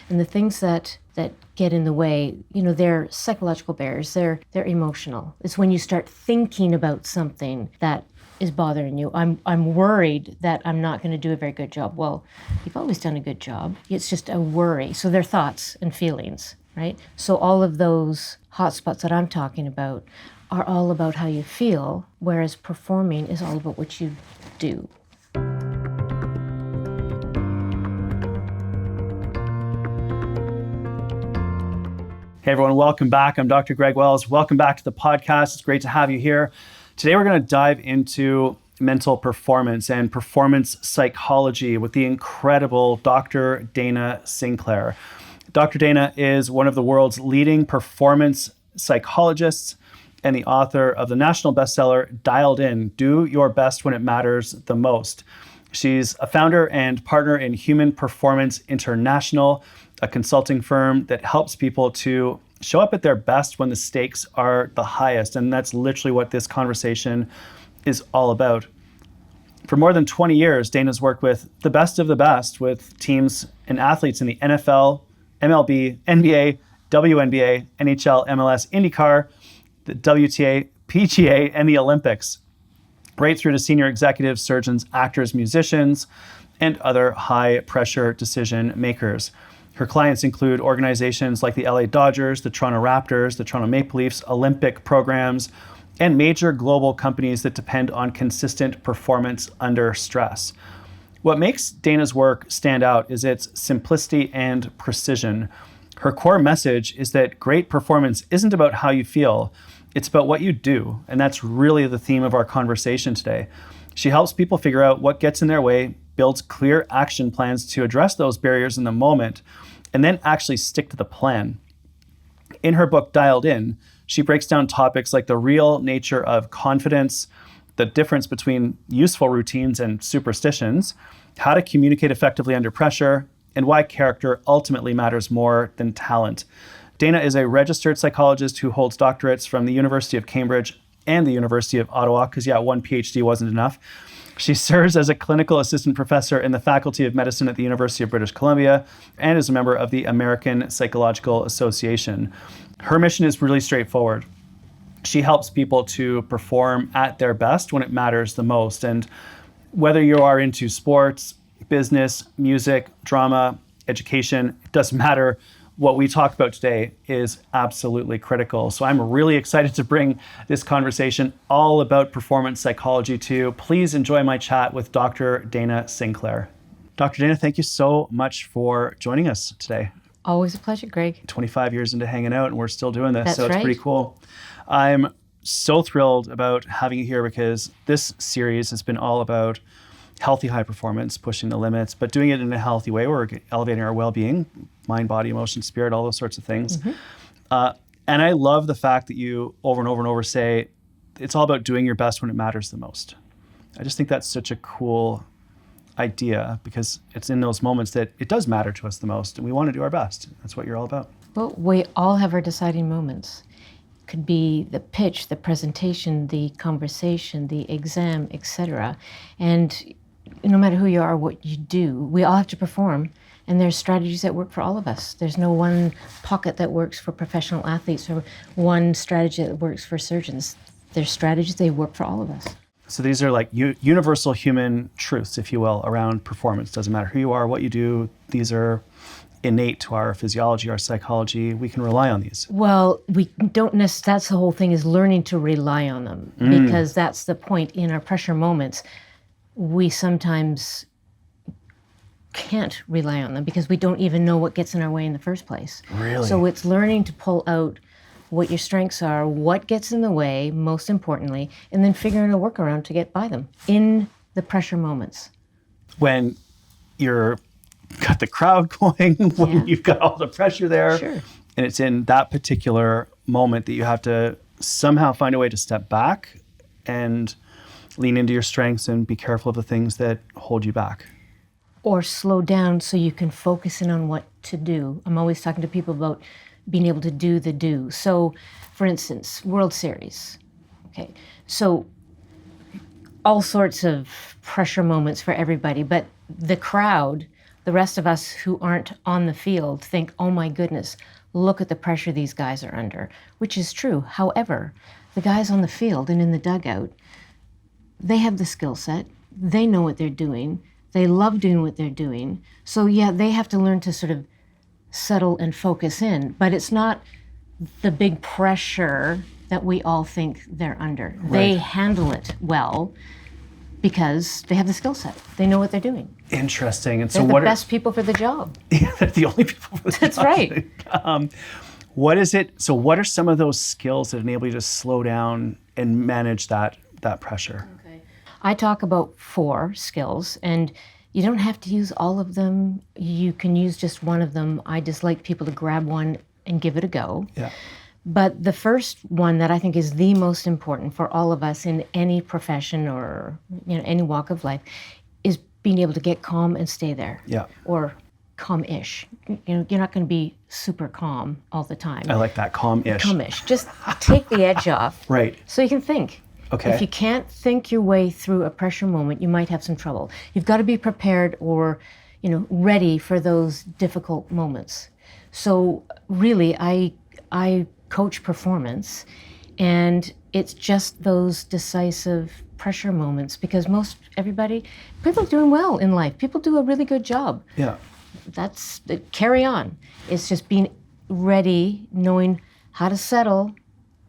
And the things that get in the way, they're psychological barriers, they're emotional. It's when you start thinking about something that is bothering you. I'm worried that I'm not going to do a very good job. Well, you've always done a good job. It's just a worry. So they're thoughts and feelings, right? So all of those hotspots that I'm talking about are all about how you feel, whereas performing is all about what you do. Hey everyone, welcome back. I'm Dr. Greg Wells. Welcome back to the podcast. It's great to have you here. Today we're going to dive into mental performance and performance psychology with the incredible Dr. Dana Sinclair. Dr. Dana is one of the world's leading performance psychologists and the author of the national bestseller, Dialed In, Do Your Best When It Matters the Most. She's a founder and partner in Human Performance International, a consulting firm that helps people to show up at their best when the stakes are the highest. And that's literally what this conversation is all about. For more than 20 years, Dana's worked with the best of the best with teams and athletes in the NFL, MLB, NBA, WNBA, NHL, MLS, IndyCar, the WTA, PGA, and the Olympics, right through to senior executives, surgeons, actors, musicians, and other high-pressure decision makers. Her clients include organizations like the LA Dodgers, the Toronto Raptors, the Toronto Maple Leafs, Olympic programs, and major global companies that depend on consistent performance under stress. What makes Dana's work stand out is its simplicity and precision. Her core message is that great performance isn't about how you feel, it's about what you do, and that's really the theme of our conversation today. She helps people figure out what gets in their way, builds clear action plans to address those barriers in the moment, and then actually stick to the plan. In her book, Dialed In, she breaks down topics like the real nature of confidence, the difference between useful routines and superstitions, how to communicate effectively under pressure, and why character ultimately matters more than talent. Dana is a registered psychologist who holds doctorates from the University of Cambridge and the University of Ottawa, because one PhD wasn't enough. She serves as a clinical assistant professor in the Faculty of Medicine at the University of British Columbia and is a member of the American Psychological Association. Her mission is really straightforward. She helps people to perform at their best when it matters the most. And whether you are into sports, business, music, drama, education, it doesn't matter. What we talk about today is absolutely critical. So I'm really excited to bring this conversation all about performance psychology to you. Please enjoy my chat with Dr. Dana Sinclair. Dr. Dana, thank you so much for joining us today. Always a pleasure, Greg. 25 years into hanging out and we're still doing this, That's so it's right. Pretty cool. I'm so thrilled about having you here because this series has been all about healthy high performance, pushing the limits, but doing it in a healthy way where we're elevating our well-being, mind, body, emotion, spirit, all those sorts of things. Mm-hmm. And I love the fact that you over and over and over say, it's all about doing your best when it matters the most. I just think that's such a cool idea because it's in those moments that it does matter to us the most and we want to do our best. That's what you're all about. Well, we all have our deciding moments. Could be the pitch, the presentation, the conversation, the exam, etc. And no matter who you are, what you do, we all have to perform. And there's strategies that work for all of us. There's no one pocket that works for professional athletes or one strategy that works for surgeons. There's strategies, they work for all of us. So these are like universal human truths, if you will, around performance. Doesn't matter who you are, what you do. These are innate to our physiology, our psychology. We can rely on these. Well, we don't necessarily, that's the whole thing, is learning to rely on them because that's the point. In our pressure moments, we sometimes can't rely on them because we don't even know what gets in our way in the first place. Really? So it's learning to pull out what your strengths are, what gets in the way, most importantly, and then figuring a workaround to get by them in the pressure moments. When you're got the crowd going, when you've got all the pressure there, Sure. And it's in that particular moment that you have to somehow find a way to step back and lean into your strengths and be careful of the things that hold you back. Or slow down so you can focus in on what to do. I'm always talking to people about being able to do the do. So, for instance, World Series. Okay, so all sorts of pressure moments for everybody, but the crowd The rest of us who aren't on the field think, oh my goodness, look at the pressure these guys are under, which is true. However, the guys on the field and in the dugout, they have the skill set. They know what they're doing. They love doing what they're doing. So yeah, they have to learn to sort of settle and focus in, but it's not the big pressure that we all think they're under. Right. They handle it well because they have the skill set. They know what they're doing. Interesting. And so They're the what best people for the job. Yeah, they're the only people for the That's job. right. What is it? So what are some of those skills that enable you to slow down and manage that pressure? Okay. I talk about 4 skills, and you don't have to use all of them. You can use just one of them. I just like people to grab one and give it a go. Yeah. But the first one that I think is the most important for all of us in any profession or any walk of life is being able to get calm and stay there. Yeah. Or calm-ish. You're not going to be super calm all the time. I like that, calm-ish. Calm-ish. Just take the edge off. Right. So you can think. Okay. If you can't think your way through a pressure moment, you might have some trouble. You've got to be prepared or, ready for those difficult moments. So really, I coach performance, and it's just those decisive pressure moments because people are doing well in life. People do a really good job. Yeah. Carry on. It's just being ready, knowing how to settle,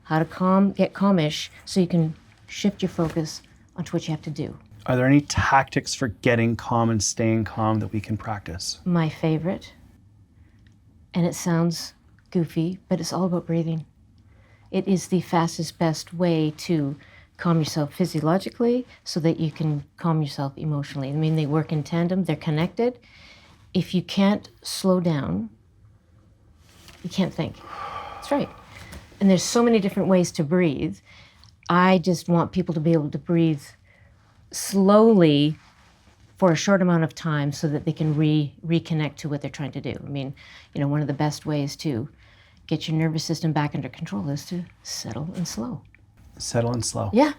how to get calmish, so you can shift your focus onto what you have to do. Are there any tactics for getting calm and staying calm that we can practice? My favorite, and it sounds goofy, but it's all about breathing. It is the fastest, best way to calm yourself physiologically so that you can calm yourself emotionally. I mean, they work in tandem, they're connected. If you can't slow down, you can't think. That's right. And there's so many different ways to breathe. I just want people to be able to breathe slowly for a short amount of time so that they can reconnect to what they're trying to do. I mean, one of the best ways to get your nervous system back under control is to settle and slow. Settle and slow. Yeah.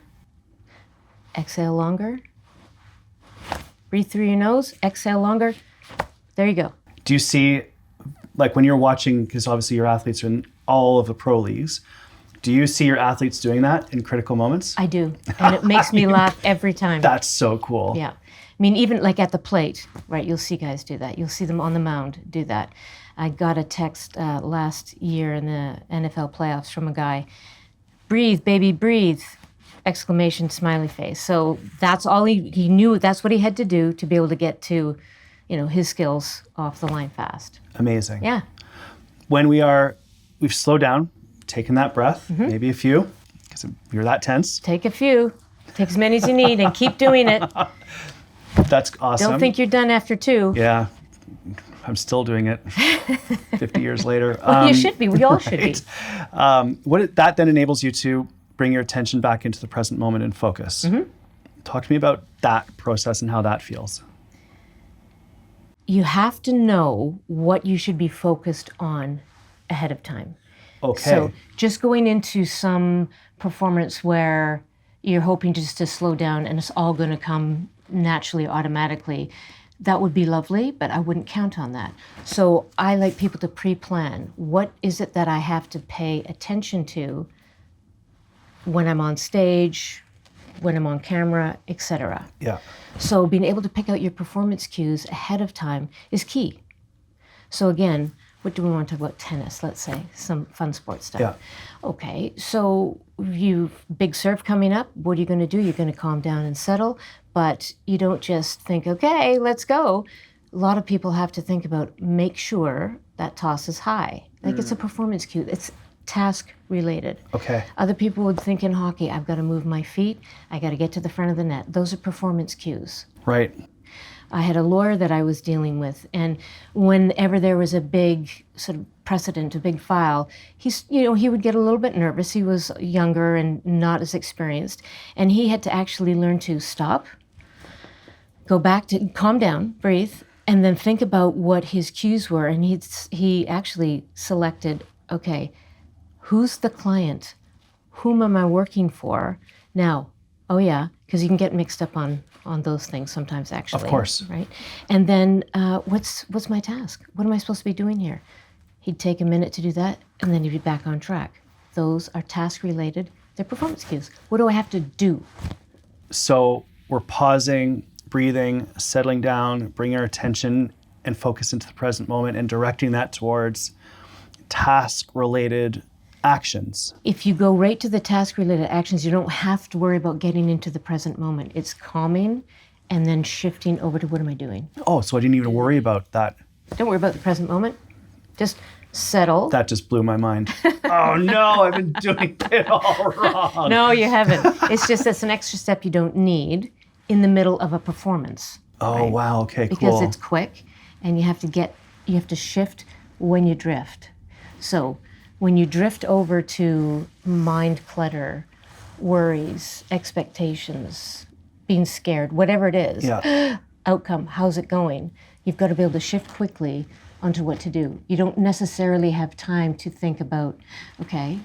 Exhale longer. Breathe through your nose. Exhale longer. There you go. Do you see, like when you're watching, because obviously your athletes are in all of the pro leagues, do you see your athletes doing that in critical moments? I do. And it makes me laugh every time. That's so cool. Yeah. I mean, even like at the plate, right, you'll see guys do that. You'll see them on the mound do that. I got a text last year in the NFL playoffs from a guy, breathe, baby, breathe, exclamation, smiley face. So that's all he knew, that's what he had to do to be able to get to, his skills off the line fast. Amazing. Yeah. When we've slowed down, taken that breath, maybe a few, because you're that tense. Take a few, take as many as you need and keep doing it. That's awesome. Don't think you're done after 2. Yeah. I'm still doing it 50 years later. Well, you should be. We all should be. That then enables you to bring your attention back into the present moment and focus. Talk to me about that process and how that feels. You have to know what you should be focused on ahead of time. Okay. So just going into some performance where you're hoping just to slow down and it's all going to come naturally, automatically, that would be lovely, but I wouldn't count on that. So I like people to pre-plan. What is it that I have to pay attention to when I'm on stage, when I'm on camera, etc. Yeah. So being able to pick out your performance cues ahead of time is key. So again, what do we want to talk about? Tennis, let's say, some fun sports stuff. Yeah. Okay, so big serve coming up, what are you going to do? You're going to calm down and settle, but you don't just think, okay, let's go. A lot of people have to think about, make sure that toss is high. Like it's a performance cue. It's task related. Okay. Other people would think in hockey, I've got to move my feet. I got to get to the front of the net. Those are performance cues. Right. I had a lawyer that I was dealing with, and whenever there was a big sort of precedent, a big file, he would get a little bit nervous. He was younger and not as experienced, and he had to actually learn to stop, go back to calm down, breathe, and then think about what his cues were. And he actually selected, okay, who's the client? Whom am I working for? Now, oh yeah, because you can get mixed up on on those things sometimes, actually. Of course. Right? And then what's my task? What am I supposed to be doing here? He'd take a minute to do that, and then he'd be back on track. Those are task-related. They're performance cues. What do I have to do? So we're pausing, breathing, settling down, bringing our attention and focus into the present moment and directing that towards task-related actions. If you go right to the task-related actions, you don't have to worry about getting into the present moment. It's calming and then shifting over to what am I doing? Oh, so I didn't even worry about that. Don't worry about the present moment. Just settle. That just blew my mind. Oh no, I've been doing it all wrong. No, you haven't. It's just that's an extra step you don't need in the middle of a performance. Oh, right? wow, okay, Because cool. it's quick and you have to shift when you drift. So when you drift over to mind clutter, worries, expectations, being scared, whatever it is, Yeah. outcome, how's it going? You've got to be able to shift quickly onto what to do. You don't necessarily have time to think about, okay,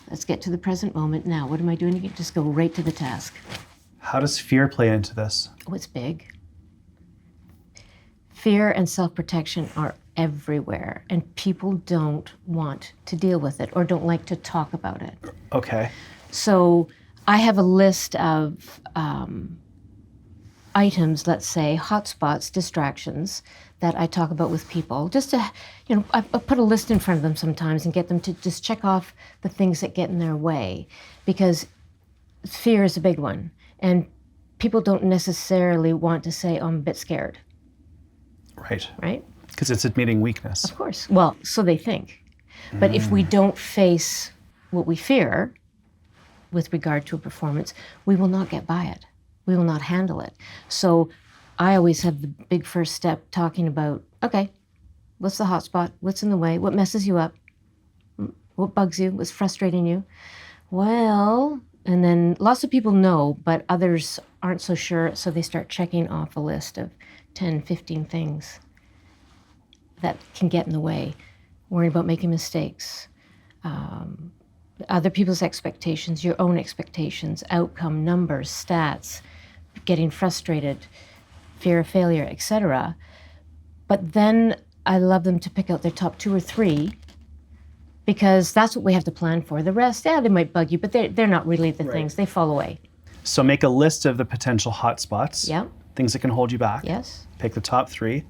let's get to the present moment now. What am I doing? You can just go right to the task. How does fear play into this? Oh, it's big. Fear and self-protection are everywhere, and people don't want to deal with it or don't like to talk about it. Okay. So I have a list of items, let's say, hotspots, distractions that I talk about with people. Just to, I put a list in front of them sometimes and get them to just check off the things that get in their way, because fear is a big one. And people don't necessarily want to say, oh, I'm a bit scared, Right. right? Because it's admitting weakness. Of course. Well, so they think. But if we don't face what we fear with regard to a performance, we will not get by it. We will not handle it. So I always have the big first step talking about, okay, what's the hot spot? What's in the way? What messes you up? What bugs you? What's frustrating you? Well, and then lots of people know, but others aren't so sure, so they start checking off a list of 10, 15 things that can get in the way. Worrying about making mistakes, other people's expectations, your own expectations, outcome, numbers, stats, getting frustrated, fear of failure, etc. But then I love them to pick out their top 2 or 3, because that's what we have to plan for. The rest, they might bug you, but they're not really the things. They fall away. So make a list of the potential hot spots. Yeah. Things that can hold you back. Yes. Pick the top 3.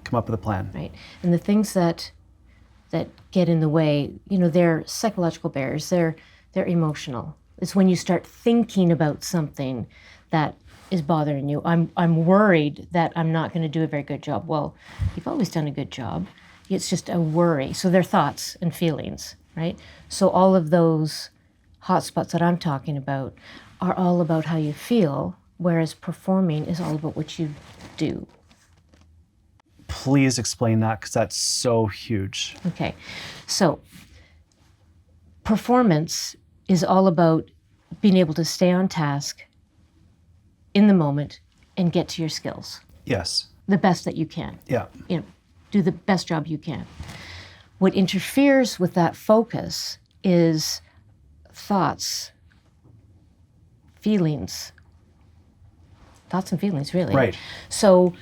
Come up with a plan. Right. And the things that get in the way, they're psychological barriers. They're emotional. It's when you start thinking about something that is bothering you. I'm worried that I'm not going to do a very good job. Well, you've always done a good job. It's just a worry. So they're thoughts and feelings, right? So all of those hotspots that I'm talking about are all about how you feel, whereas performing is all about what you do. Please explain that, because that's so huge. Okay, so performance is all about being able to stay on task in the moment and get to your skills Yes. the best that you can. Yeah. Do the best job you can. What interferes with that focus is thoughts, feelings. Thoughts and feelings, really. Right. So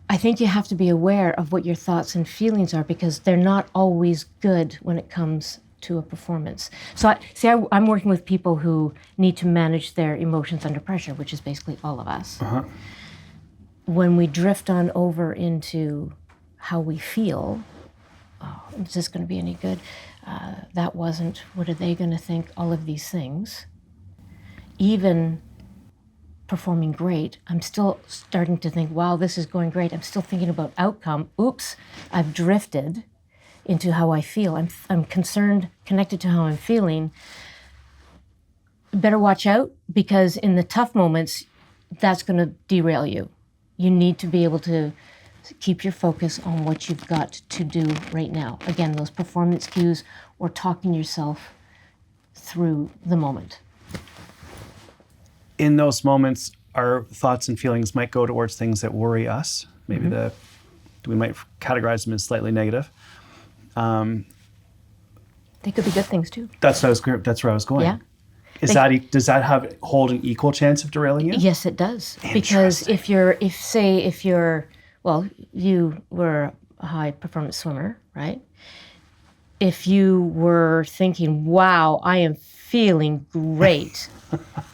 I think you have to be aware of what your thoughts and feelings are, because they're not always good when it comes to a performance. So I'm working with people who need to manage their emotions under pressure, which is basically all of us. Uh-huh. When we drift on over into how we feel, oh, is this going to be any good? That wasn't, what are they going to think? All of these things. Even performing great, I'm still starting to think, wow, this is going great. I'm still thinking about outcome. Oops, I've drifted into how I feel. I'm concerned, connected to how I'm feeling. Better watch out, because in the tough moments, that's going to derail you. You need to be able to keep your focus on what you've got to do right now. Again, those performance cues, or talking yourself through the moment. In those moments, our thoughts and feelings might go towards things that worry us. Maybe we might categorize them as slightly negative. They could be good things too. That's where I was going. Yeah. Does that hold an equal chance of derailing you? Yes, it does. Because if you were a high performance swimmer, right? If you were thinking, wow, I am feeling great.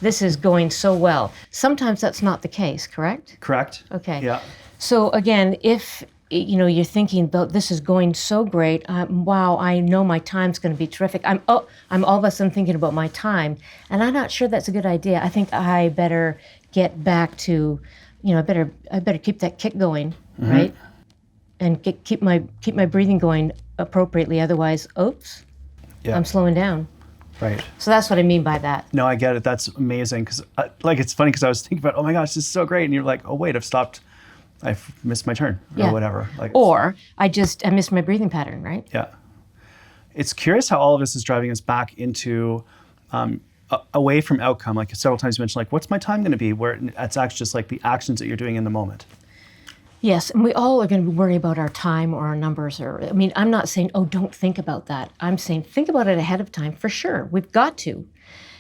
This is going so well. Sometimes that's not the case, correct? Correct. Okay. Yeah. So again, if you're thinking about this is going so great, wow, I know my time's going to be terrific. I'm all of a sudden thinking about my time, and I'm not sure that's a good idea. I think I better get back to, I better keep that kick going, right? And keep my breathing going appropriately. Otherwise, oops, I'm slowing down. Right. So that's what I mean by that. No, I get it. That's amazing. Because it's funny because I was thinking about, oh my gosh, this is so great. And you're like, oh wait, I've missed my turn or whatever. Or I missed my breathing pattern, right? Yeah. It's curious how all of this is driving us back into, away from outcome. Like several times you mentioned, like, what's my time going to be? Where it's actually just like the actions that you're doing in the moment. Yes, and we all are going to worry about our time or our numbers. I'm not saying, oh, don't think about that. I'm saying think about it ahead of time for sure. We've got to.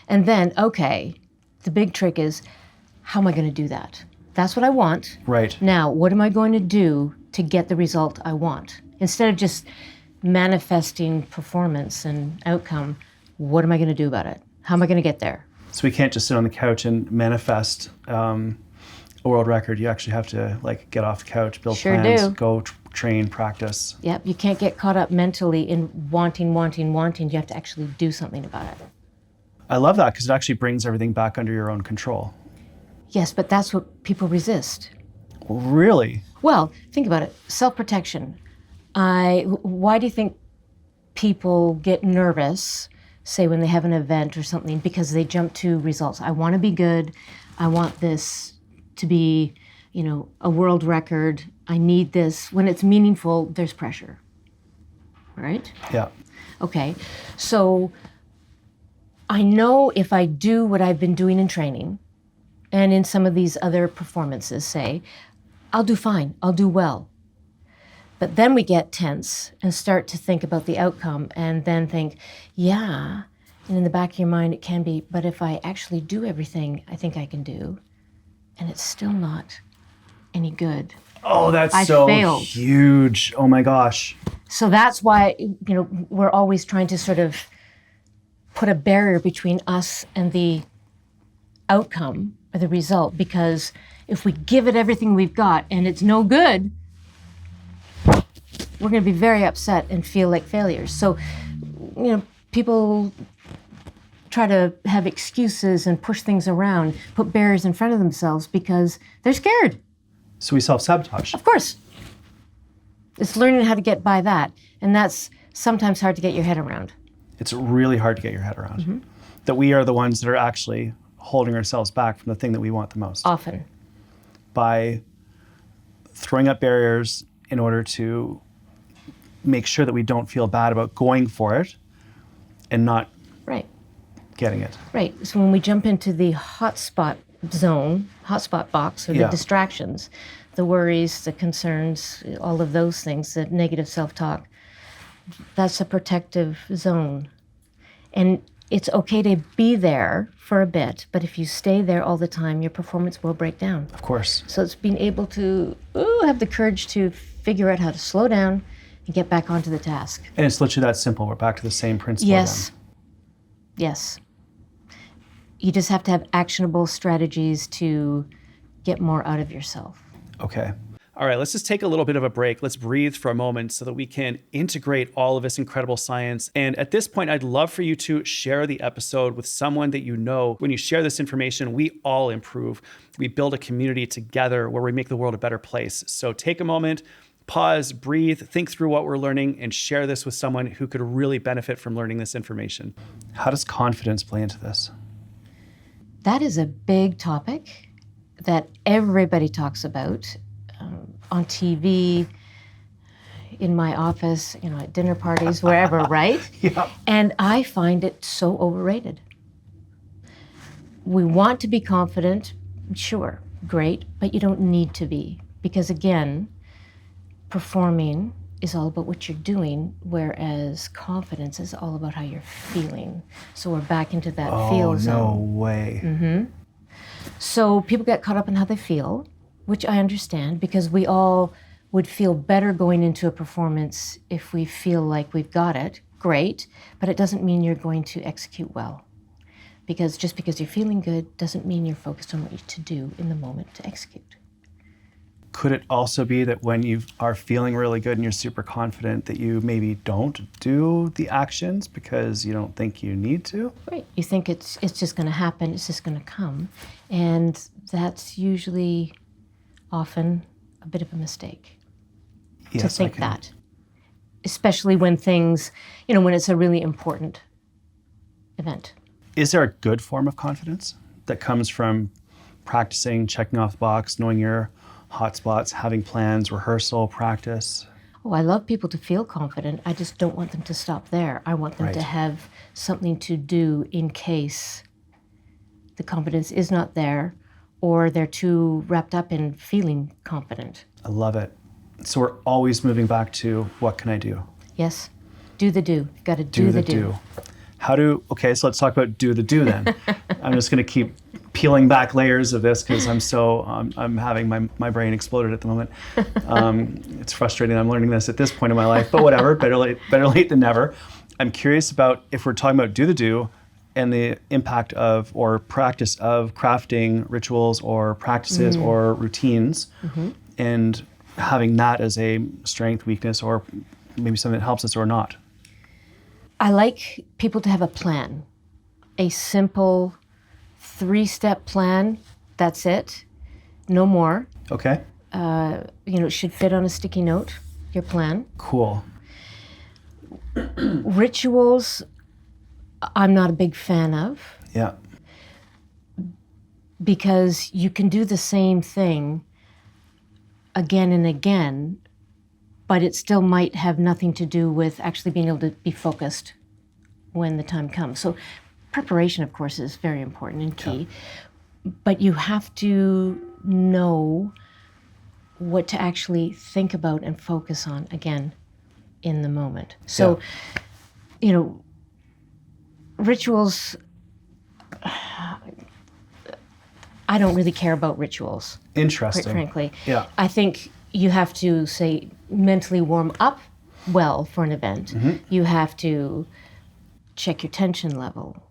And then, okay, the big trick is, how am I going to do that? That's what I want. Right. Now, what am I going to do to get the result I want? Instead of just manifesting performance and outcome, what am I going to do about it? How am I going to get there? So we can't just sit on the couch and manifest a world record. You actually have to get off the couch, build plans, go train, practice. Yep, you can't get caught up mentally in wanting. You have to actually do something about it. I love that because it actually brings everything back under your own control. Yes, but that's what people resist. Really? Well, think about it. Self-protection. Why do you think people get nervous, say when they have an event or something, because they jump to results? I want to be good. I want this to be, a world record. I need this. When it's meaningful, there's pressure, right? Yeah. Okay, so I know if I do what I've been doing in training and in some of these other performances, say, I'll do fine, I'll do well. But then we get tense and start to think about the outcome and then think, yeah, and in the back of your mind it can be, but if I actually do everything I think I can do, and it's still not any good. Oh, that's I so failed. Huge. Oh my gosh. So that's why, we're always trying to sort of put a barrier between us and the outcome or the result, because if we give it everything we've got and it's no good, we're going to be very upset and feel like failures. So, people try to have excuses and push things around, put barriers in front of themselves because they're scared. So we self-sabotage. Of course. It's learning how to get by that. And that's sometimes hard to get your head around. It's really hard to get your head around. That we are the ones that are actually holding ourselves back from the thing that we want the most. Often. By throwing up barriers in order to make sure that we don't feel bad about going for it and not getting it. Right. So when we jump into the hotspot zone, hotspot box, or the distractions, the worries, the concerns, all of those things, the negative self-talk, that's a protective zone. And it's okay to be there for a bit, but if you stay there all the time, your performance will break down. Of course. So it's being able to have the courage to figure out how to slow down and get back onto the task. And it's literally that simple. We're back to the same principle Yes. again. Yes. You just have to have actionable strategies to get more out of yourself. Okay. All right, let's just take a little bit of a break. Let's breathe for a moment so that we can integrate all of this incredible science. And at this point, I'd love for you to share the episode with someone that you know. When you share this information, we all improve. We build a community together where we make the world a better place. So take a moment, pause, breathe, think through what we're learning, and share this with someone who could really benefit from learning this information. How does confidence play into this? That is a big topic that everybody talks about on TV, in my office, at dinner parties, wherever, right? Yeah. And I find it so overrated. We want to be confident, sure, great, but you don't need to be. Because again, performing is all about what you're doing, whereas confidence is all about how you're feeling. So we're back into that feel zone. Oh, no way. So people get caught up in how they feel, which I understand, because we all would feel better going into a performance if we feel like we've got it. Great, but it doesn't mean you're going to execute well. Because just because you're feeling good doesn't mean you're focused on what you to do in the moment to execute. Could it also be that when you are feeling really good and you're super confident that you maybe don't do the actions because you don't think you need to? Right. You think it's just going to happen, it's just going to come. And that's usually often a bit of a mistake to think that. Especially when things, when it's a really important event. Is there a good form of confidence that comes from practicing, checking off the box, knowing your hotspots, having plans, rehearsal, practice? Oh, I love people to feel confident. I just don't want them to stop there. I want them to have something to do in case the confidence is not there or they're too wrapped up in feeling confident. I love it. So we're always moving back to what can I do? Yes. Do the do. You've got to do the do. Okay, so let's talk about do the do then. I'm just going to keep peeling back layers of this because I'm having my brain exploded at the moment. It's frustrating. I'm learning this at this point in my life, but whatever, better late than never. I'm curious about if we're talking about do the do and the impact of or practice of crafting rituals or practices or routines and having that as a strength, weakness, or maybe something that helps us or not. I like people to have a plan, a simple 3-step plan. That's it. No more. Okay. It should fit on a sticky note, your plan. Cool. Rituals, I'm not a big fan of. Yeah. Because you can do the same thing again and again, but it still might have nothing to do with actually being able to be focused when the time comes. So preparation, of course, is very important and key, but you have to know what to actually think about and focus on, again, in the moment. So, rituals, I don't really care about rituals. Interesting. Quite frankly. Yeah. I think you have to, say, mentally warm up well for an event. You have to check your tension level,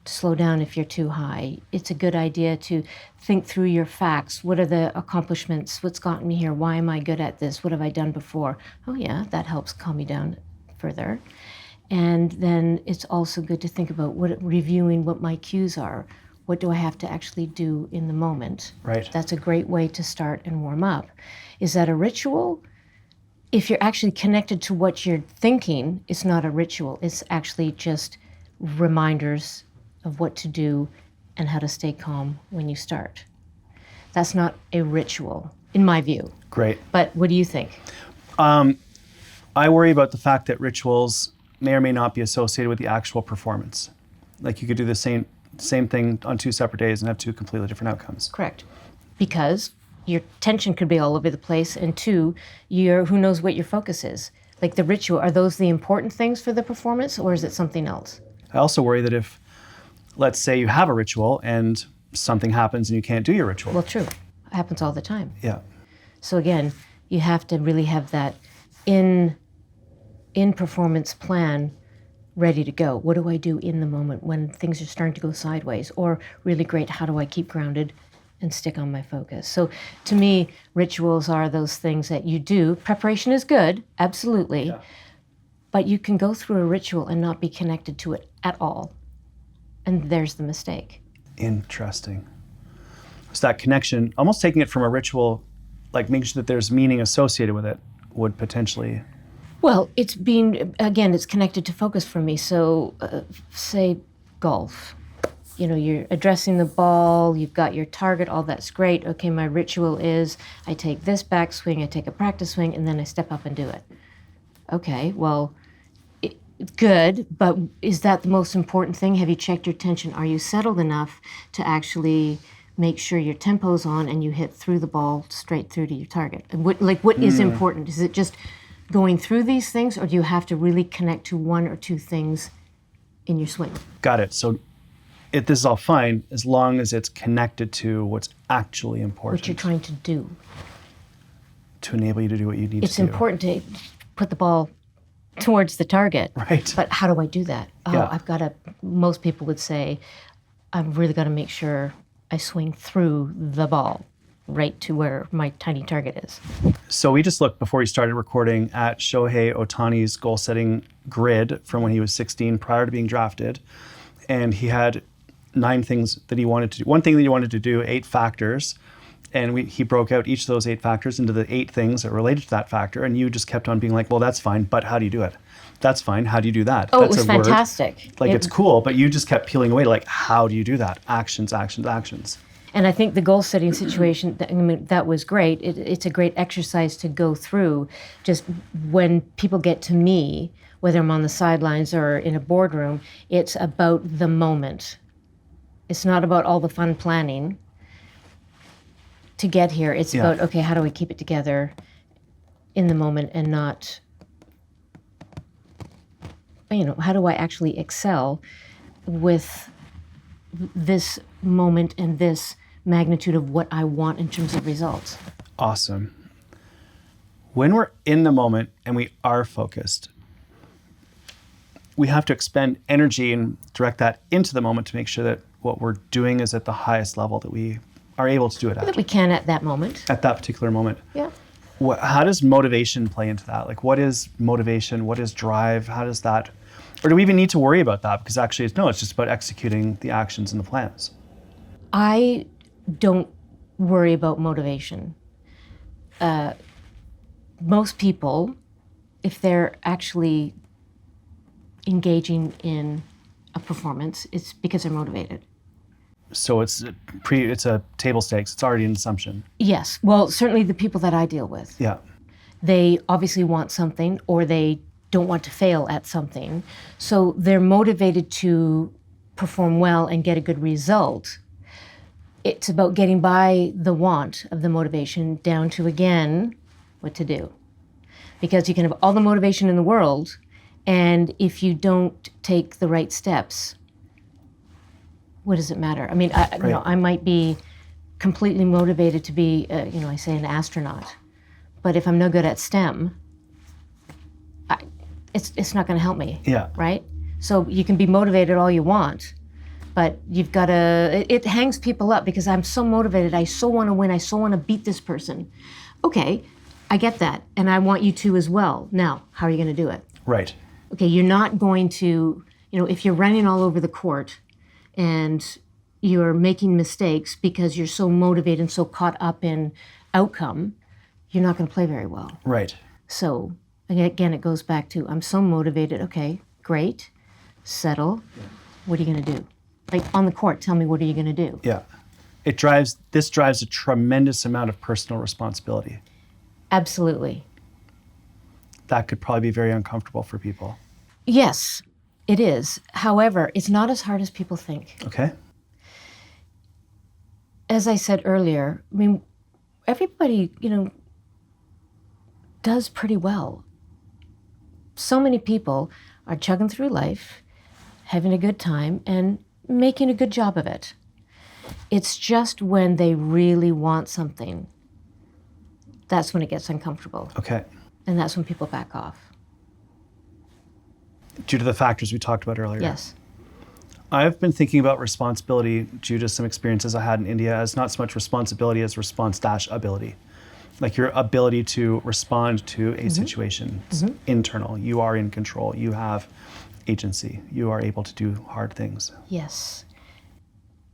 slow down if you're too high. It's a good idea to think through your facts. What are the accomplishments? What's gotten me here? Why am I good at this? What have I done before? Oh yeah, that helps calm me down further. And then it's also good to think about reviewing what my cues are. What do I have to actually do in the moment? Right. That's a great way to start and warm up. Is that a ritual? If you're actually connected to what you're thinking, it's not a ritual. It's actually just reminders of what to do and how to stay calm when you start. That's not a ritual, in my view. Great. But what do you think? I worry about the fact that rituals may or may not be associated with the actual performance. Like you could do the same thing on 2 separate days and have 2 completely different outcomes. Correct. Because your tension could be all over the place, and 2, who knows what your focus is. Like the ritual, are those the important things for the performance, or is it something else? I also worry that if, let's say you have a ritual and something happens and you can't do your ritual. Well, true. It happens all the time. Yeah. So again, you have to really have that in-performance plan ready to go. What do I do in the moment when things are starting to go sideways? Or really great, how do I keep grounded and stick on my focus? So to me, rituals are those things that you do. Preparation is good, absolutely. Yeah. But you can go through a ritual and not be connected to it at all. And there's the mistake. Interesting. So that connection, almost taking it from a ritual, like making sure that there's meaning associated with it, would potentially... Well, it's connected to focus for me. So, say golf. You're addressing the ball, you've got your target, all that's great. Okay, my ritual is I take this backswing, I take a practice swing, and then I step up and do it. Okay, well, good, but is that the most important thing? Have you checked your tension? Are you settled enough to actually make sure your tempo's on and you hit through the ball straight through to your target? And what is important? Is it just going through these things, or do you have to really connect to one or two things in your swing? Got it. So this is all fine as long as it's connected to what's actually important. What you're trying to do. To enable you to do what you need to do. It's important to put the ball towards the target. Right. But how do I do that? Yeah. Most people would say, I've really got to make sure I swing through the ball right to where my tiny target is. So we just looked before we started recording at Shohei Ohtani's goal-setting grid from when he was 16 prior to being drafted. And he had 9 things that he wanted to do. One thing that he wanted to do, 8 factors. And he broke out each of those 8 factors into the 8 things that related to that factor. And you just kept on being like, well, that's fine, but how do you do it? That's fine, how do you do that? Oh, That's it was a word. fantastic. It's cool, but you just kept peeling away like, how do you do that? Actions, actions, actions. And I think the goal-setting situation, that was great. It's a great exercise to go through. Just when people get to me, whether I'm on the sidelines or in a boardroom, it's about the moment. It's not about all the fun planning to get here. It's about, okay, how do we keep it together in the moment and not, how do I actually excel with this moment and this magnitude of what I want in terms of results? Awesome. When we're in the moment and we are focused, we have to expend energy and direct that into the moment to make sure that what we're doing is at the highest level that we are able to do it at. That we can at that moment. At that particular moment. Yeah. How does motivation play into that? Like, what is motivation? What is drive? How does that, or do we even need to worry about that? Because actually, it's just about executing the actions and the plans. I don't worry about motivation. Most people, if they're actually engaging in a performance, it's because they're motivated. So it's a table stakes. It's already an assumption. Yes. Well, certainly the people that I deal with. Yeah. They obviously want something, or they don't want to fail at something. So they're motivated to perform well and get a good result. It's about getting by the want of the motivation down to, again, what to do. Because you can have all the motivation in the world, and if you don't take the right steps, what does it matter? I mean, I might be completely motivated to be, I say an astronaut, but if I'm no good at STEM, it's not going to help me. Yeah. Right? So you can be motivated all you want, but you've got to. It hangs people up because I'm so motivated. I so want to win. I so want to beat this person. Okay, I get that, and I want you to as well. Now, how are you going to do it? Right. Okay, you're not going to. If you're running all over the court, and you're making mistakes because you're so motivated and so caught up in outcome, you're not going to play very well. Right. So, again, it goes back to, I'm so motivated. Okay, great. Settle. Yeah. What are you going to do? Like, on the court, tell me, what are you going to do? Yeah. This drives a tremendous amount of personal responsibility. Absolutely. That could probably be very uncomfortable for people. Yes. It is. However, it's not as hard as people think. Okay. As I said earlier, I mean, everybody, does pretty well. So many people are chugging through life, having a good time, and making a good job of it. It's just when they really want something, that's when it gets uncomfortable. Okay. And that's when people back off. Due to the factors we talked about earlier. Yes. I've been thinking about responsibility due to some experiences I had in India as not so much responsibility as response-ability. Like your ability to respond to a situation. It's internal. You are in control. You have agency. You are able to do hard things. Yes.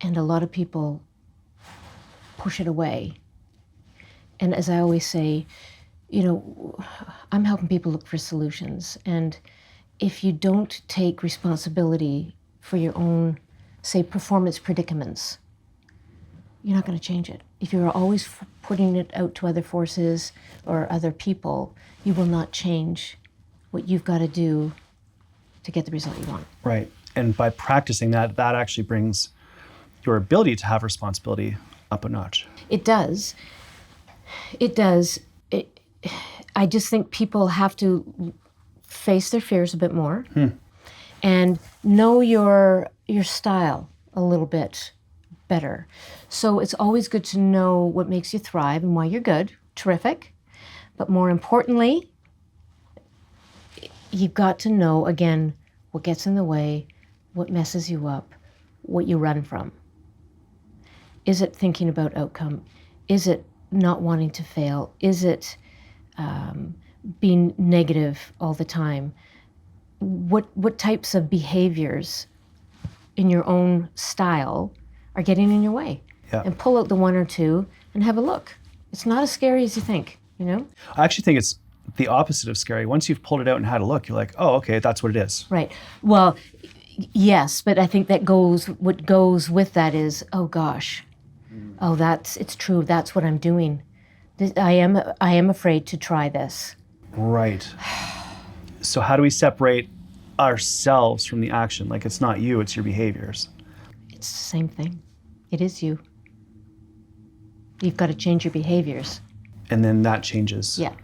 And a lot of people push it away. And as I always say, I'm helping people look for solutions. And if you don't take responsibility for your own, say, performance predicaments, you're not going to change it. If you're always putting it out to other forces or other people, you will not change what you've got to do to get the result you want. Right. And by practicing that actually brings your ability to have responsibility up a notch. It does. It does. I just think people have to face their fears a bit more and know your style a little bit better. So it's always good to know what makes you thrive and why you're good. Terrific. But more importantly, you've got to know, again, what gets in the way, what messes you up, what you run from. Is it thinking about outcome? Is it not wanting to fail? Is it being negative all the time? What types of behaviors in your own style are getting in your way? Yeah. And pull out the one or two and have a look. It's not as scary as you think, you know? I actually think it's the opposite of scary. Once you've pulled it out and had a look, you're like, oh, okay, that's what it is. Right. Well, yes, but I think what goes with that is, oh gosh, oh, it's true, that's what I'm doing. I am afraid to try this. Right. So how do we separate ourselves from the action? Like, it's not you, it's your behaviors. It's the same thing. It is you. You've got to change your behaviors. And then that changes. Yeah.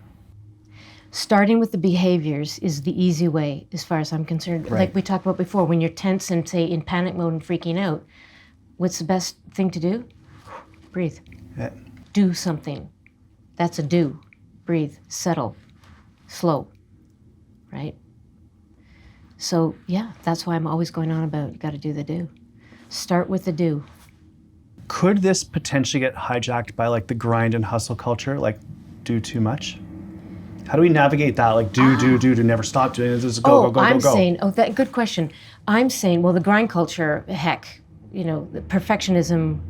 Starting with the behaviors is the easy way, as far as I'm concerned. Right. Like we talked about before, when you're tense and, say, in panic mode and freaking out, what's the best thing to do? Breathe. Yeah. Do something. That's a do. Breathe. Settle. Slow. Right? So, yeah, that's why I'm always going on about, got to do the do. Start with the do. Could this potentially get hijacked by like the grind and hustle culture, like do too much? How do we navigate that? Like do, never stop doing this, go. I'm saying, good question. I'm saying, well, the grind culture, heck, you know, the perfectionism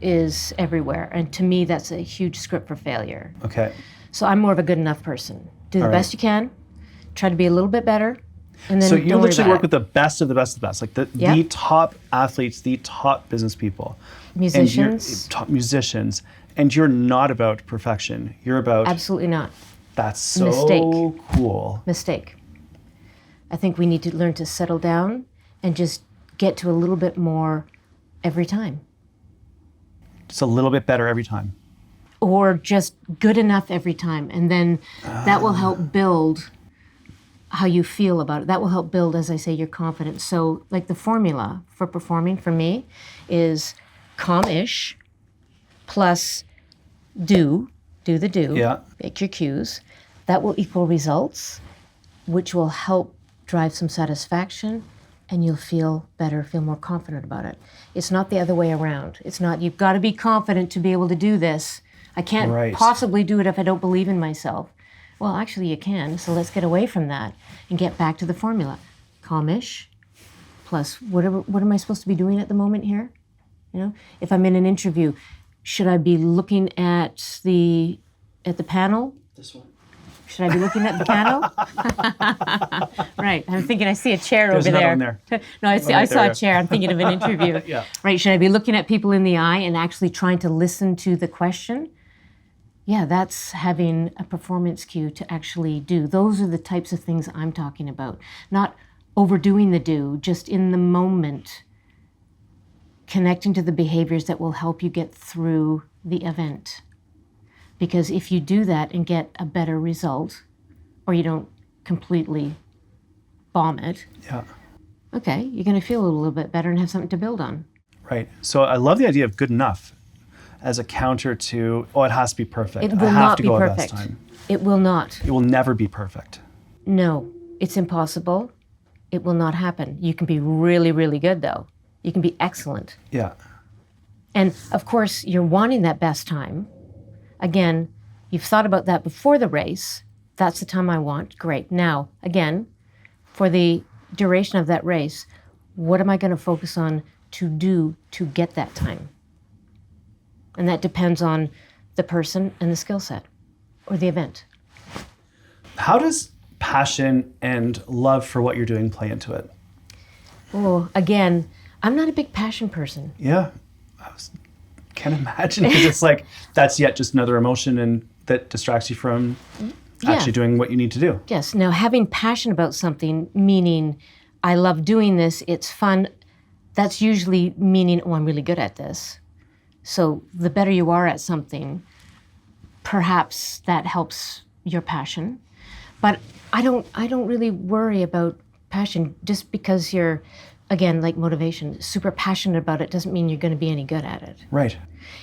is everywhere. And to me, that's a huge script for failure. Okay. So I'm more of a good enough person. Do the best you can, try to be a little bit better, and then So you don't worry literally about work it. with the best of the best of the best, like the top athletes, the top business people. Musicians. Top musicians. And you're not about perfection. You're about... Absolutely not. That's so Mistake. cool. Mistake. I think we need to learn to settle down and just get to a little bit more every time. It's a little bit better every time. Or just good enough every time. And then that will help build how you feel about it. That will help build, as I say, your confidence. So like the formula for performing for me is calm-ish plus do the do, Yeah. make your cues. That will equal results, which will help drive some satisfaction, and you'll feel better, feel more confident about it. It's not the other way around. It's not, you've got to be confident to be able to do this. I can't possibly do it if I don't believe in myself. Well, actually you can, so let's get away from that and get back to the formula. Calmish plus what am I supposed to be doing at the moment here? You know, if I'm in an interview, should I be looking at the panel? This one. Should I be looking at the panel? Right. I'm thinking I see a chair There's over there. another one there. No, I saw a chair. I'm thinking of an interview. Yeah. Right. Should I be looking at people in the eye and actually trying to listen to the question? Yeah, that's having a performance cue to actually do. Those are the types of things I'm talking about. Not overdoing the do, just in the moment, connecting to the behaviors that will help you get through the event. Because if you do that and get a better result, or you don't completely bomb it, okay, you're going to feel a little bit better and have something to build on. Right. So I love the idea of good enough as a counter to, it has to be perfect. It will I have not to be go perfect. at best time. It will not. It will never be perfect. No, it's impossible. It will not happen. You can be really, really good, though. You can be excellent. Yeah. And of course, you're wanting that best time. Again, you've thought about that before the race. That's the time I want. Great. Now, again, for the duration of that race, what am I going to focus on to do to get that time? And that depends on the person and the skill set or the event. How does passion and love for what you're doing play into it? Oh, again, I'm not a big passion person. Yeah. Can't imagine, because it's like that's yet just another emotion and that distracts you from actually doing what you need to do. Yes. Now, having passion about something, meaning I love doing this, it's fun, that's usually meaning, I'm really good at this. So the better you are at something, perhaps that helps your passion. But I don't really worry about passion. Just because you're, again, like motivation, super passionate about it doesn't mean you're going to be any good at it. Right.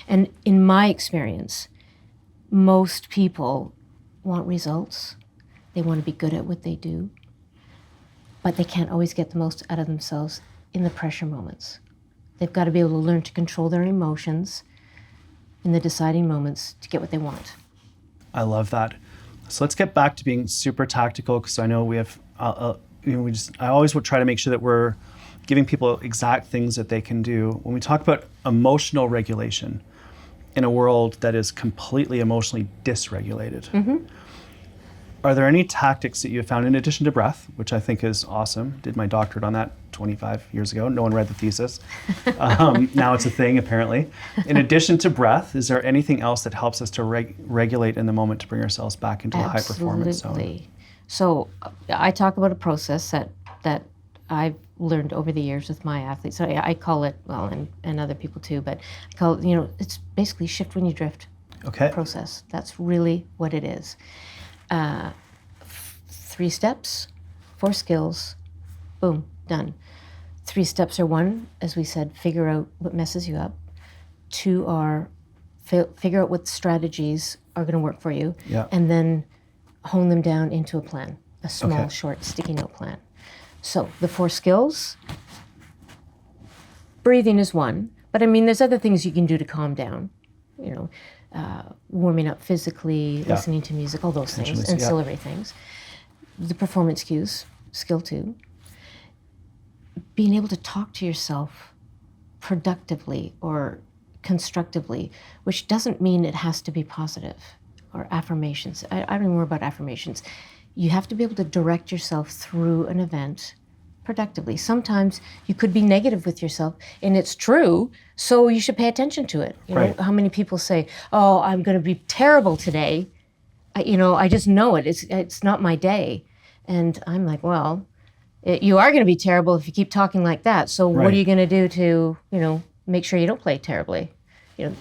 And in my experience, most people want results. They want to be good at what they do, but they can't always get the most out of themselves in the pressure moments. They've got to be able to learn to control their emotions in the deciding moments to get what they want. I love that. So let's get back to being super tactical, because I know we have, I always would try to make sure that we're giving people exact things that they can do. When we talk about emotional regulation in a world that is completely emotionally dysregulated, are there any tactics that you have found in addition to breath, which I think is awesome? Did my doctorate on that 25 years ago. No one read the thesis. Now it's a thing, apparently. In addition to breath, is there anything else that helps us to regulate in the moment to bring ourselves back into the high performance zone? Absolutely. So I talk about a process that I've learned over the years with my athletes. So I call it, well, and other people too, but I call it, it's basically shift when you drift process. That's really what it is. 3 steps, 4 skills, boom, done. 3 steps are 1, as we said, figure out what messes you up. 2 are figure out what strategies are going to work for you, and then hone them down into a plan, a small, short, sticky note plan. So the 4 skills, breathing is 1, but I mean, there's other things you can do to calm down, warming up physically, listening to music, all those things, ancillary things. The performance cues, skill 2. Being able to talk to yourself productively or constructively, which doesn't mean it has to be positive, or affirmations. I don't even worry about affirmations. You have to be able to direct yourself through an event productively. Sometimes you could be negative with yourself, and it's true, so you should pay attention to it. You know, how many people say, "Oh, I'm going to be terrible today." I just know it. It's not my day, and I'm like, well, you are going to be terrible if you keep talking like that. So what are you going to do to, make sure you don't play terribly?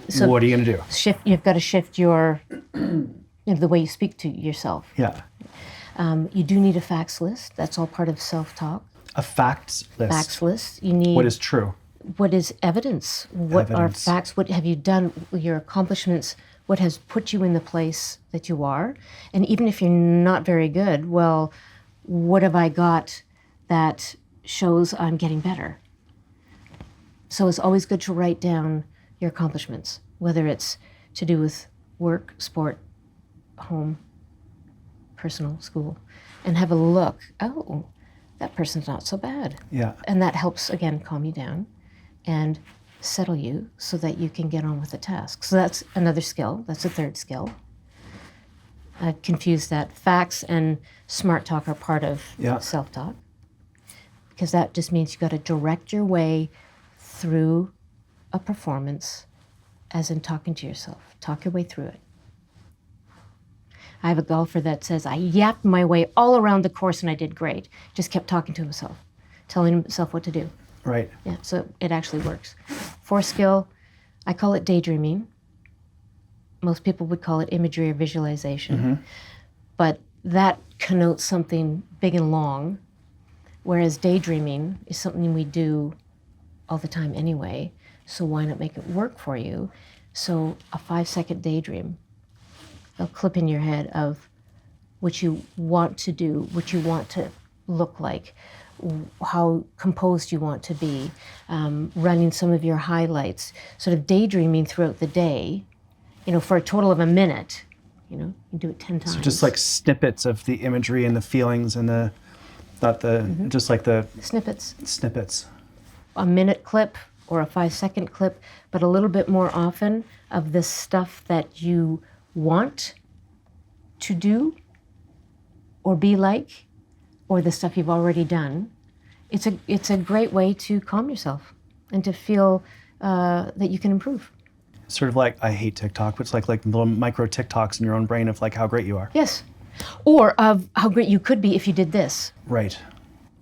So what are you going to do? You've got to shift your, the way you speak to yourself. Yeah. You do need a facts list. That's all part of self-talk. A facts list. Facts list. You need. What is true? What is evidence? What are facts? What have you done? Your accomplishments. What has put you in the place that you are? And even if you're not very good, well, what have I got that shows I'm getting better? So it's always good to write down your accomplishments, whether it's to do with work, sport, home, personal, school, and have a look. Oh, that person's not so bad. Yeah. And that helps, again, calm you down and settle you so that you can get on with the task. So that's another skill. That's a 3rd skill. I confuse that. Facts and smart talk are part of self-talk, because that just means you've got to direct your way through a performance, as in talking to yourself. Talk your way through it. I have a golfer that says, I yapped my way all around the course and I did great. Just kept talking to himself, telling himself what to do. Right. Yeah, so it actually works. 4th skill, I call it daydreaming. Most people would call it imagery or visualization. But that connotes something big and long, whereas daydreaming is something we do all the time anyway, so why not make it work for you? So a 5-second daydream, a clip in your head of what you want to do, what you want to look like, how composed you want to be, running some of your highlights, sort of daydreaming throughout the day, for a total of a minute. You do it 10 times. So just like snippets of the imagery and the feelings and just like the snippets. A minute clip or a 5-second clip, but a little bit more often of the stuff that you want to do or be like, or the stuff you've already done. It's a great way to calm yourself and to feel that you can improve. Sort of like, I hate TikTok, but it's like little micro TikToks in your own brain of like how great you are. Yes. Or of how great you could be if you did this. Right.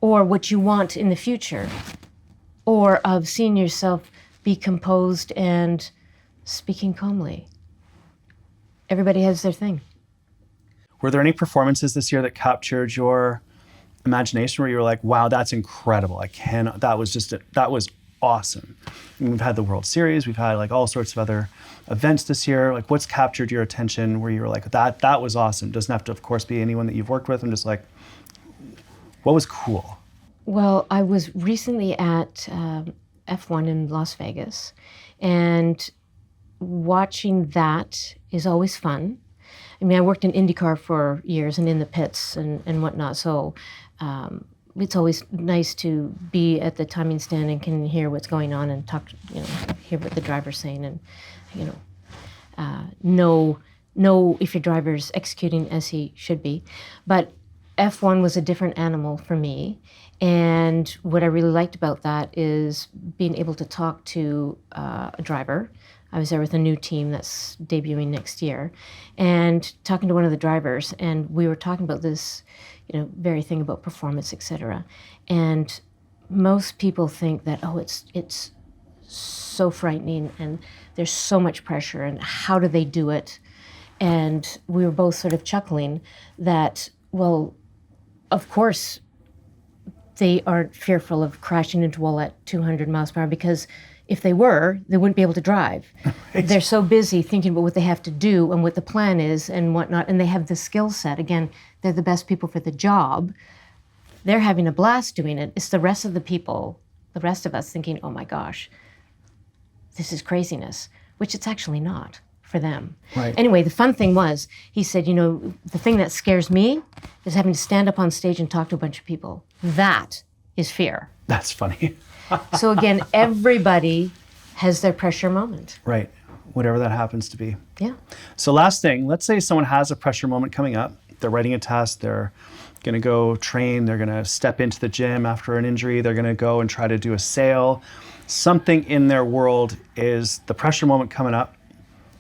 Or what you want in the future. Or of seeing yourself be composed and speaking calmly. Everybody has their thing. Were there any performances this year that captured your imagination where you were like, wow, that's incredible. That was awesome. And we've had the World Series, we've had like all sorts of other events this year. Like what's captured your attention where you were like, that was awesome? Doesn't have to, of course, be anyone that you've worked with. I'm just like, what was cool? Well, I was recently at F1 in Las Vegas, and watching that is always fun. I mean, I worked in IndyCar for years and in the pits and whatnot, so it's always nice to be at the timing stand and can hear what's going on and talk, hear what the driver's saying and, know if your driver's executing as he should be. But F1 was a different animal for me. And what I really liked about that is being able to talk to a driver. I was there with a new team that's debuting next year, and talking to one of the drivers, and we were talking about this, very thing about performance, etc. And most people think that, it's so frightening and there's so much pressure and how do they do it? And we were both sort of chuckling that, well, of course, they aren't fearful of crashing into a wall at 200 miles per hour, because if they were, they wouldn't be able to drive. Right. They're so busy thinking about what they have to do and what the plan is and whatnot, and they have the skill set. Again, they're the best people for the job. They're having a blast doing it. It's the rest of the people, the rest of us thinking, oh my gosh, this is craziness, which it's actually not for them. Right. Anyway, the fun thing was, he said, the thing that scares me is having to stand up on stage and talk to a bunch of people. That is fear. That's funny. So again, everybody has their pressure moment. Right. Whatever that happens to be. Yeah. So last thing, let's say someone has a pressure moment coming up. They're writing a test. They're going to go train. They're going to step into the gym after an injury. They're going to go and try to do a sale. Something in their world is the pressure moment coming up.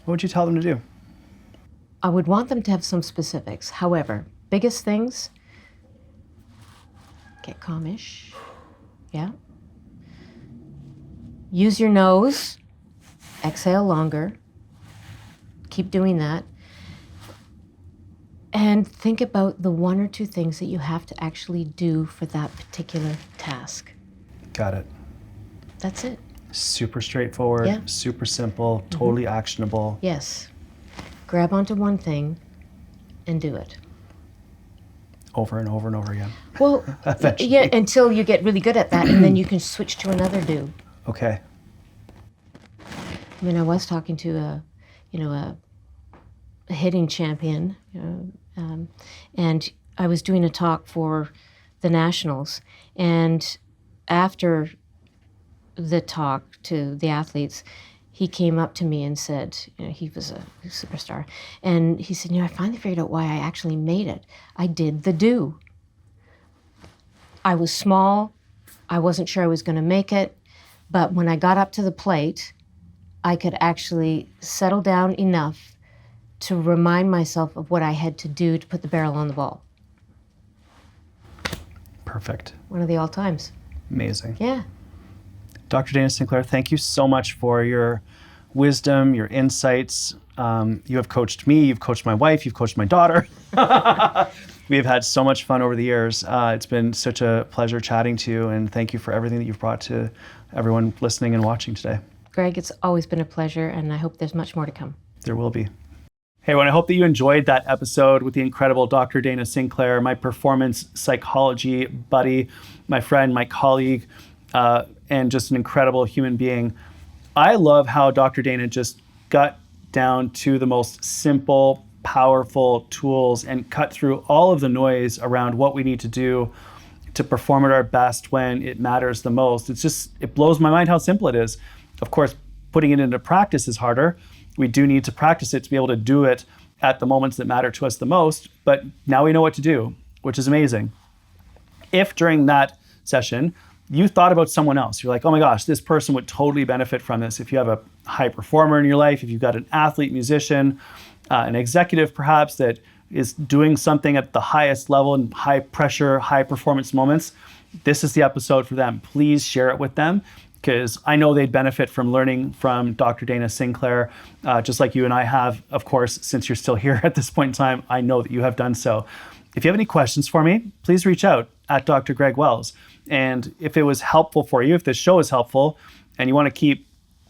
What would you tell them to do? I would want them to have some specifics. However, biggest things, get calmish. Yeah. Use your nose. Exhale longer. Keep doing that. And think about the one or two things that you have to actually do for that particular task. Got it. That's it. Super straightforward, Yeah. super simple, totally actionable. Yes. Grab onto one thing and do it. Over and over and over again. Well, yeah, until you get really good at that, and then you can switch to another do. Okay. I mean, I was talking to a hitting champion, and I was doing a talk for the Nationals, and after the talk to the athletes, he came up to me and said, he was a superstar, and he said, I finally figured out why I actually made it. I did the do. I was small. I wasn't sure I was going to make it, but when I got up to the plate, I could actually settle down enough to remind myself of what I had to do to put the barrel on the ball. Perfect. One of the all-times. Amazing. Yeah. Dr. Dana Sinclair, thank you so much for your wisdom, your insights. You have coached me, you've coached my wife, you've coached my daughter. We've had so much fun over the years. It's been such a pleasure chatting to you, and thank you for everything that you've brought to everyone listening and watching today. Greg, it's always been a pleasure, and I hope there's much more to come. There will be. Hey, everyone, I hope that you enjoyed that episode with the incredible Dr. Dana Sinclair, my performance psychology buddy, my friend, my colleague, and just an incredible human being. I love how Dr. Dana just got down to the most simple, powerful tools and cut through all of the noise around what we need to do to perform at our best when it matters the most. It blows my mind how simple it is. Of course, putting it into practice is harder. We do need to practice it to be able to do it at the moments that matter to us the most, but now we know what to do, which is amazing. If during that session, you thought about someone else, you're like, oh my gosh, this person would totally benefit from this. If you have a high performer in your life, if you've got an athlete, musician, an executive perhaps that is doing something at the highest level in high pressure, high performance moments, this is the episode for them. Please share it with them. because I know they'd benefit from learning from Dr. Dana Sinclair, just like you and I have, of course, since you're still here at this point in time. I know that you have done so. If you have any questions for me, please reach out at Dr. Greg Wells. And if it was helpful for you, if this show is helpful, and you want to keep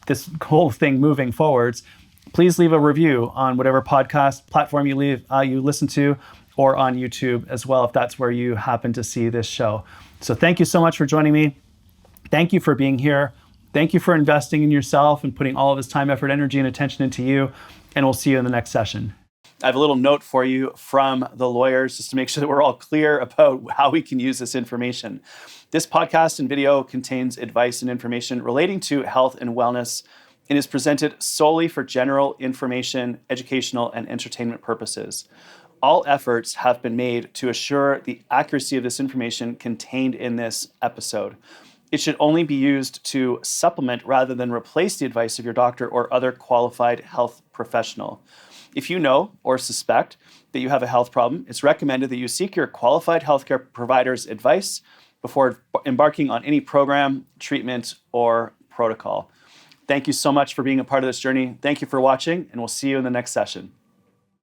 this whole thing moving forwards, please leave a review on whatever podcast platform you listen to, or on YouTube as well, if that's where you happen to see this show. So thank you so much for joining me. Thank you for being here. Thank you for investing in yourself and putting all of this time, effort, energy, and attention into you. And we'll see you in the next session. I have a little note for you from the lawyers just to make sure that we're all clear about how we can use this information. This podcast and video contains advice and information relating to health and wellness and is presented solely for general information, educational, and entertainment purposes. All efforts have been made to assure the accuracy of this information contained in this episode. It should only be used to supplement rather than replace the advice of your doctor or other qualified health professional. If you know or suspect that you have a health problem, it's recommended that you seek your qualified healthcare provider's advice before embarking on any program, treatment, or protocol. Thank you so much for being a part of this journey. Thank you for watching, and we'll see you in the next session.